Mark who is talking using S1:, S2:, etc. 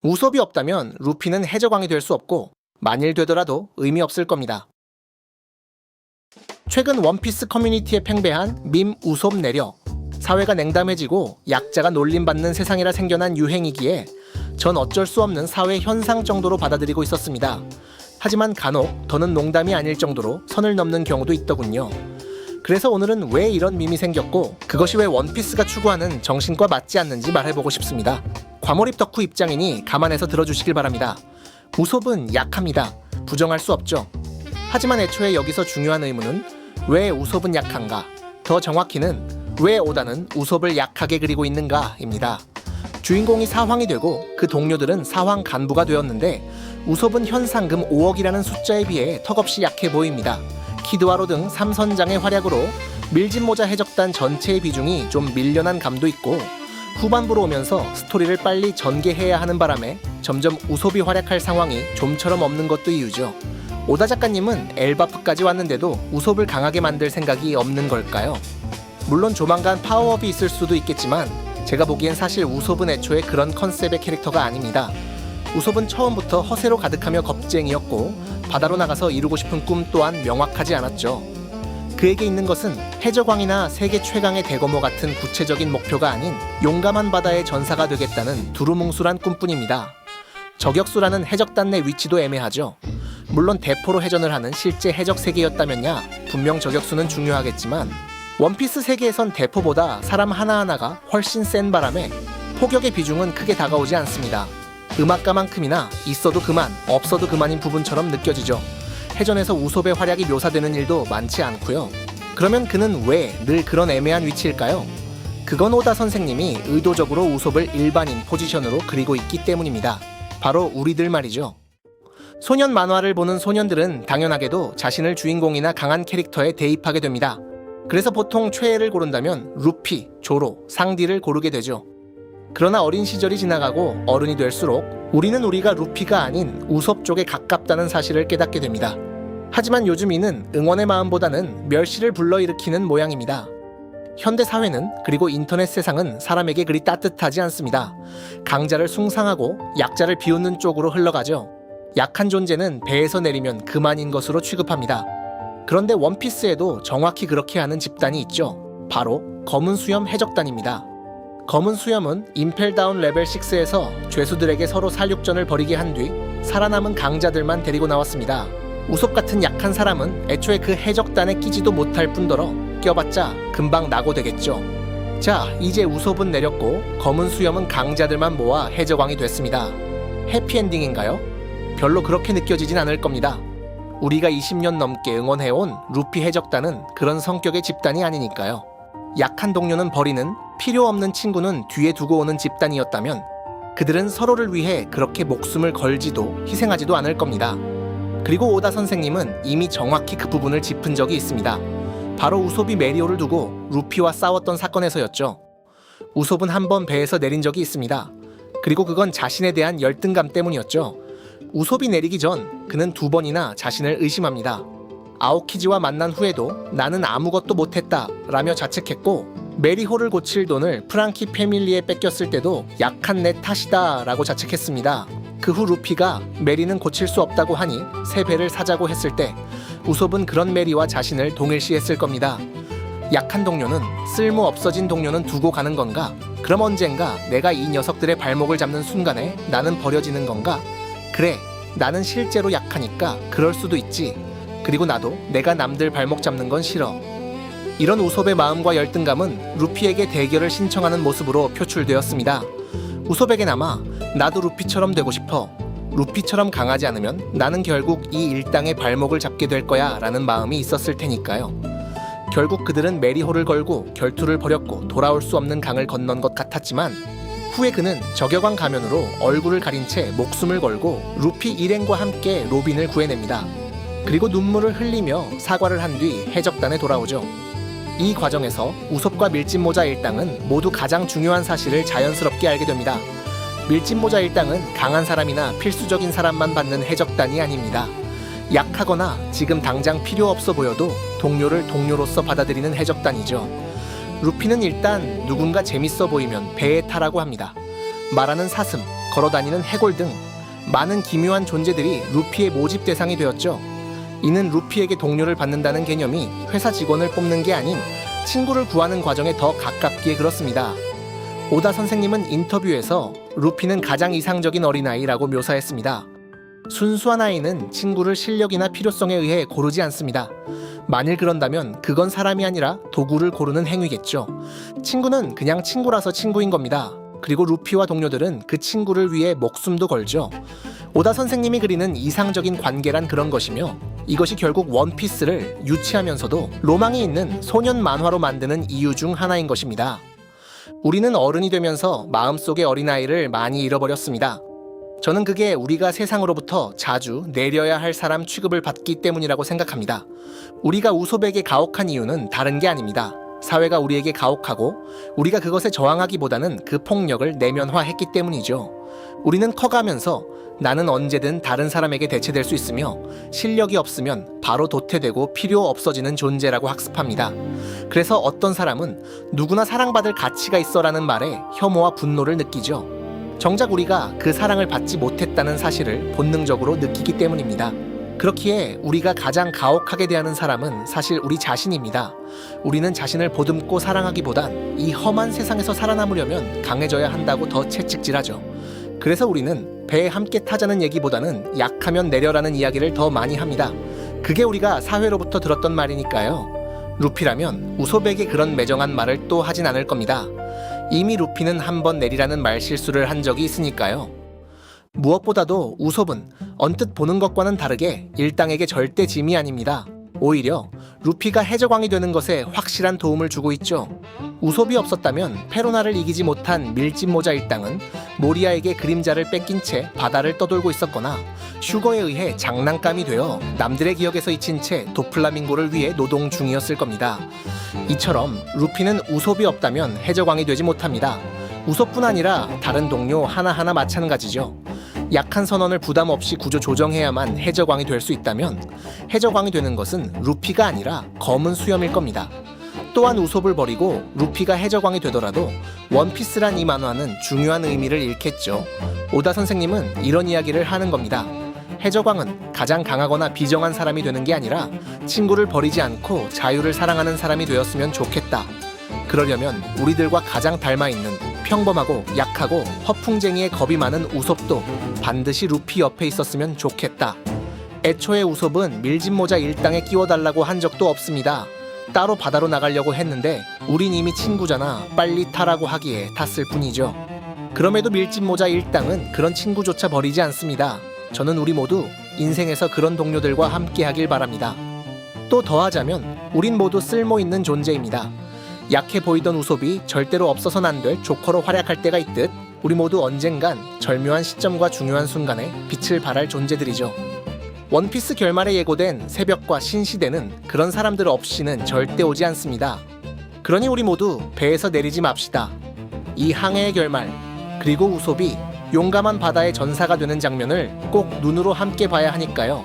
S1: 우솝이 없다면 루피는 해적왕이 될 수 없고 만일 되더라도 의미 없을 겁니다. 최근 원피스 커뮤니티에 팽배한 밈 우솝 내려 사회가 냉담해지고 약자가 놀림받는 세상이라 생겨난 유행이기에 전 어쩔 수 없는 사회 현상 정도로 받아들이고 있었습니다. 하지만 간혹 더는 농담이 아닐 정도로 선을 넘는 경우도 있더군요. 그래서 오늘은 왜 이런 밈이 생겼고 그것이 왜 원피스가 추구하는 정신과 맞지 않는지 말해보고 싶습니다. 과몰입 덕후 입장이니 감안해서 들어주시길 바랍니다. 우솝은 약합니다. 부정할 수 없죠. 하지만 애초에 여기서 중요한 의문은 왜 우솝은 약한가? 더 정확히는 왜 오다는 우솝을 약하게 그리고 있는가입니다. 주인공이 사황이 되고 그 동료들은 사황 간부가 되었는데 우솝은 현상금 5억이라는 숫자에 비해 턱없이 약해 보입니다. 키드와로 등 3선장의 활약으로 밀짚모자 해적단 전체의 비중이 좀 밀려난 감도 있고 후반부로 오면서 스토리를 빨리 전개해야 하는 바람에 점점 우솝이 활약할 상황이 좀처럼 없는 것도 이유죠. 오다 작가님은 엘바프까지 왔는데도 우솝을 강하게 만들 생각이 없는 걸까요? 물론 조만간 파워업이 있을 수도 있겠지만 제가 보기엔 사실 우솝은 애초에 그런 컨셉의 캐릭터가 아닙니다. 우솝은 처음부터 허세로 가득하며 겁쟁이였고 바다로 나가서 이루고 싶은 꿈 또한 명확하지 않았죠. 그에게 있는 것은 해적왕이나 세계 최강의 대거모 같은 구체적인 목표가 아닌 용감한 바다의 전사가 되겠다는 두루뭉술한 꿈뿐입니다. 저격수라는 해적단 내 위치도 애매하죠. 물론 대포로 해전을 하는 실제 해적 세계였다면야 분명 저격수는 중요하겠지만 원피스 세계에선 대포보다 사람 하나하나가 훨씬 센 바람에 포격의 비중은 크게 다가오지 않습니다. 음악가만큼이나 있어도 그만, 없어도 그만인 부분처럼 느껴지죠. 해전에서 우솝의 활약이 묘사되는 일도 많지 않고요. 그러면 그는 왜 늘 그런 애매한 위치일까요? 그건 오다 선생님이 의도적으로 우솝을 일반인 포지션으로 그리고 있기 때문입니다. 바로 우리들 말이죠. 소년 만화를 보는 소년들은 당연하게도 자신을 주인공이나 강한 캐릭터에 대입하게 됩니다. 그래서 보통 최애를 고른다면 루피, 조로, 상디를 고르게 되죠. 그러나 어린 시절이 지나가고 어른이 될수록 우리는 우리가 루피가 아닌 우솝 쪽에 가깝다는 사실을 깨닫게 됩니다. 하지만 요즘 이는 응원의 마음보다는 멸시를 불러일으키는 모양입니다. 현대 사회는 그리고 인터넷 세상은 사람에게 그리 따뜻하지 않습니다. 강자를 숭상하고 약자를 비웃는 쪽으로 흘러가죠. 약한 존재는 배에서 내리면 그만인 것으로 취급합니다. 그런데 원피스에도 정확히 그렇게 하는 집단이 있죠. 바로 검은 수염 해적단입니다. 검은 수염은 임펠다운 레벨 6에서 죄수들에게 서로 살육전을 벌이게 한 뒤 살아남은 강자들만 데리고 나왔습니다. 우솝 같은 약한 사람은 애초에 그 해적단에 끼지도 못할 뿐더러 껴봤자 금방 낙오되겠죠. 자, 이제 우솝은 내렸고 검은 수염은 강자들만 모아 해적왕이 됐습니다. 해피엔딩인가요? 별로 그렇게 느껴지진 않을 겁니다. 우리가 20년 넘게 응원해온 루피 해적단은 그런 성격의 집단이 아니니까요. 약한 동료는 버리는, 필요 없는 친구는 뒤에 두고 오는 집단이었다면 그들은 서로를 위해 그렇게 목숨을 걸지도 희생하지도 않을 겁니다. 그리고 오다 선생님은 이미 정확히 그 부분을 짚은 적이 있습니다. 바로 우솝이 메리오를 두고 루피와 싸웠던 사건에서였죠. 우솝은 한 번 배에서 내린 적이 있습니다. 그리고 그건 자신에 대한 열등감 때문이었죠. 우솝이 내리기 전 그는 2번이나 자신을 의심합니다. 아오키지와 만난 후에도 나는 아무것도 못했다 라며 자책했고 메리호를 고칠 돈을 프랑키 패밀리에 뺏겼을 때도 약한 내 탓이다 라고 자책했습니다. 그 후 루피가 메리는 고칠 수 없다고 하니 새 배를 사자고 했을 때 우솝은 그런 메리와 자신을 동일시했을 겁니다. 약한 동료는 쓸모 없어진 동료는 두고 가는 건가? 그럼 언젠가 내가 이 녀석들의 발목을 잡는 순간에 나는 버려지는 건가? 그래, 나는 실제로 약하니까 그럴 수도 있지. 그리고 나도 내가 남들 발목 잡는 건 싫어. 이런 우솝의 마음과 열등감은 루피에게 대결을 신청하는 모습으로 표출되었습니다. 우솝에게나마 나도 루피처럼 되고 싶어. 루피처럼 강하지 않으면 나는 결국 이 일당의 발목을 잡게 될 거야 라는 마음이 있었을 테니까요. 결국 그들은 메리호를 걸고 결투를 벌였고 돌아올 수 없는 강을 건넌 것 같았지만 후에 그는 저격왕 가면으로 얼굴을 가린 채 목숨을 걸고 루피 일행과 함께 로빈을 구해냅니다. 그리고 눈물을 흘리며 사과를 한 뒤 해적단에 돌아오죠. 이 과정에서 우솝과 밀짚모자 일당은 모두 가장 중요한 사실을 자연스럽게 알게 됩니다. 밀짚모자 일당은 강한 사람이나 필수적인 사람만 받는 해적단이 아닙니다. 약하거나 지금 당장 필요 없어 보여도 동료를 동료로서 받아들이는 해적단이죠. 루피는 일단 누군가 재밌어 보이면 배에 타라고 합니다. 말하는 사슴, 걸어다니는 해골 등 많은 기묘한 존재들이 루피의 모집 대상이 되었죠. 이는 루피에게 동료를 받는다는 개념이 회사 직원을 뽑는 게 아닌 친구를 구하는 과정에 더 가깝기에 그렇습니다. 오다 선생님은 인터뷰에서 루피는 가장 이상적인 어린아이라고 묘사했습니다. 순수한 아이는 친구를 실력이나 필요성에 의해 고르지 않습니다. 만일 그런다면 그건 사람이 아니라 도구를 고르는 행위겠죠. 친구는 그냥 친구라서 친구인 겁니다. 그리고 루피와 동료들은 그 친구를 위해 목숨도 걸죠. 오다 선생님이 그리는 이상적인 관계란 그런 것이며, 이것이 결국 원피스를 유치하면서도 로망이 있는 소년 만화로 만드는 이유 중 하나인 것입니다. 우리는 어른이 되면서 마음속의 어린아이를 많이 잃어버렸습니다. 저는 그게 우리가 세상으로부터 자주 내려야 할 사람 취급을 받기 때문이라고 생각합니다. 우리가 우sob에게 가혹한 이유는 다른 게 아닙니다. 사회가 우리에게 가혹하고 우리가 그것에 저항하기보다는 그 폭력을 내면화했기 때문이죠. 우리는 커가면서 나는 언제든 다른 사람에게 대체될 수 있으며 실력이 없으면 바로 도태되고 필요 없어지는 존재라고 학습합니다. 그래서 어떤 사람은 누구나 사랑받을 가치가 있어라는 말에 혐오와 분노를 느끼죠. 정작 우리가 그 사랑을 받지 못했다는 사실을 본능적으로 느끼기 때문입니다. 그렇기에 우리가 가장 가혹하게 대하는 사람은 사실 우리 자신입니다. 우리는 자신을 보듬고 사랑하기보단 이 험한 세상에서 살아남으려면 강해져야 한다고 더 채찍질하죠. 그래서 우리는 배에 함께 타자는 얘기보다는 약하면 내려라는 이야기를 더 많이 합니다. 그게 우리가 사회로부터 들었던 말이니까요. 루피라면 우sob에게 그런 매정한 말을 또 하진 않을 겁니다. 이미 루피는 한번 내리라는 말 실수를 한 적이 있으니까요. 무엇보다도 우섭은 언뜻 보는 것과는 다르게 일당에게 절대 짐이 아닙니다. 오히려 루피가 해적왕이 되는 것에 확실한 도움을 주고 있죠. 우섭이 없었다면 페로나를 이기지 못한 밀짚모자 일당은 모리아에게 그림자를 뺏긴 채 바다를 떠돌고 있었거나 슈거에 의해 장난감이 되어 남들의 기억에서 잊힌 채 도플라밍고를 위해 노동 중이었을 겁니다. 이처럼 루피는 우섭이 없다면 해적왕이 되지 못합니다. 우섭뿐 아니라 다른 동료 하나하나 마찬가지죠. 약한 선원을 부담 없이 구조 조정해야만 해적왕이 될 수 있다면 해적왕이 되는 것은 루피가 아니라 검은 수염일 겁니다. 또한 우섭을 버리고 루피가 해적왕이 되더라도 원피스란 이 만화는 중요한 의미를 잃겠죠. 오다 선생님은 이런 이야기를 하는 겁니다. 해적왕은 가장 강하거나 비정한 사람이 되는 게 아니라 친구를 버리지 않고 자유를 사랑하는 사람이 되었으면 좋겠다. 그러려면 우리들과 가장 닮아있는 평범하고 약하고 허풍쟁이의 겁이 많은 우섭도 반드시 루피 옆에 있었으면 좋겠다. 애초에 우섭은 밀짚모자 일당에 끼워달라고 한 적도 없습니다. 따로 바다로 나가려고 했는데 우린 이미 친구잖아, 빨리 타라고 하기에 탔을 뿐이죠. 그럼에도 밀짚모자 일당은 그런 친구조차 버리지 않습니다. 저는 우리 모두 인생에서 그런 동료들과 함께 하길 바랍니다. 또 더하자면 우린 모두 쓸모있는 존재입니다. 약해 보이던 우섭이 절대로 없어서는 안 될 조커로 활약할 때가 있듯 우리 모두 언젠간 절묘한 시점과 중요한 순간에 빛을 발할 존재들이죠. 원피스 결말에 예고된 새벽과 신시대는 그런 사람들 없이는 절대 오지 않습니다. 그러니 우리 모두 배에서 내리지 맙시다. 이 항해의 결말, 그리고 우섭이 용감한 바다의 전사가 되는 장면을 꼭 눈으로 함께 봐야 하니까요.